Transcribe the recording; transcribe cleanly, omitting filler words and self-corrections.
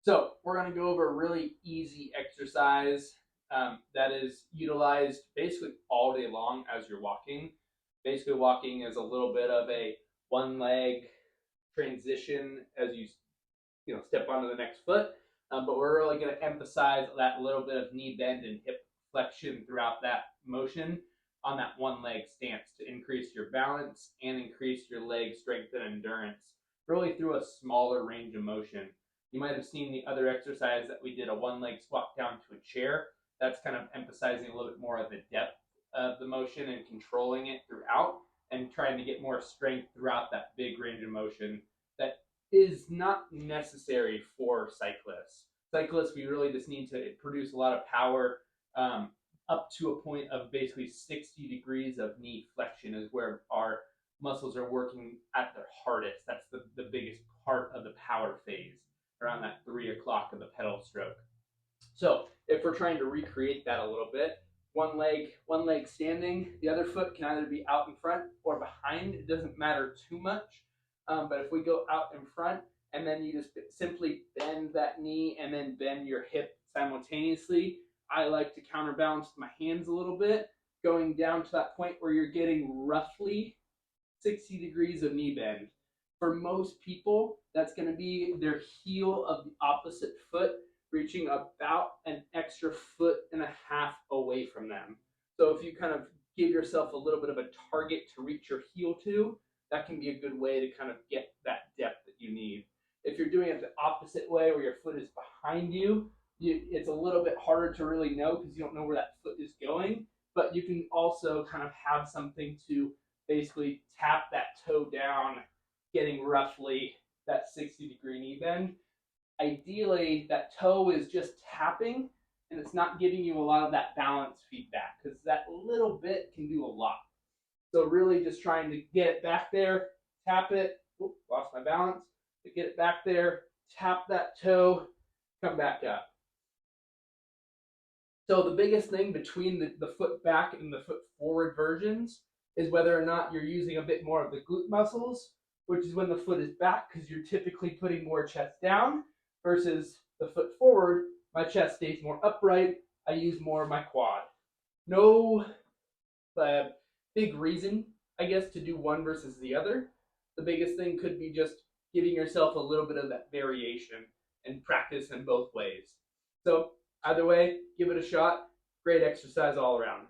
So we're going to go over a really easy exercise that is utilized basically all day long as you're walking. Basically, walking is a little bit of a one leg transition as you step onto the next foot. But we're really going to emphasize that little bit of knee bend and hip flexion throughout that motion on that one leg stance to increase your balance and increase your leg strength and endurance, really through a smaller range of motion. You might have seen the other exercise that we did, a one leg squat down to a chair. That's kind of emphasizing a little bit more of the depth of the motion and controlling it throughout and trying to get more strength throughout that big range of motion that is not necessary for cyclists. Cyclists, we really just need to produce a lot of power up to a point of basically 60 degrees of knee flexion is where our muscles are working at their hardest. That's the biggest part of the power phase, around that 3 o'clock of the pedal stroke. So if we're trying to recreate that a little bit, one leg standing, the other foot can either be out in front or behind. It doesn't matter too much. But if we go out in front and then you just simply bend that knee and then bend your hip simultaneously, I like to counterbalance with my hands a little bit, going down to that point where you're getting roughly 60 degrees of knee bend. For most people, that's going to be their heel of the opposite foot reaching about an extra foot and a half away from them. So if you kind of give yourself a little bit of a target to reach your heel to, that can be a good way to kind of get that depth that you need. If you're doing it the opposite way where your foot is behind you, it's a little bit harder to really know because you don't know where that foot is going, but you can also kind of have something to basically tap that toe down, getting roughly that 60-degree knee bend. Ideally, that toe is just tapping and it's not giving you a lot of that balance feedback because that little bit can do a lot. So really just trying to get it back there, tap it, lost my balance, to get it back there, tap that toe, come back up. So the biggest thing between the foot back and the foot forward versions is whether or not you're using a bit more of the glute muscles, which is when the foot is back because you're typically putting more chest down, versus the foot forward, my chest stays more upright, I use more of my quad. No big reason, I guess, to do one versus the other. The biggest thing could be just giving yourself a little bit of that variation and practice in both ways. So either way, give it a shot. Great exercise all around.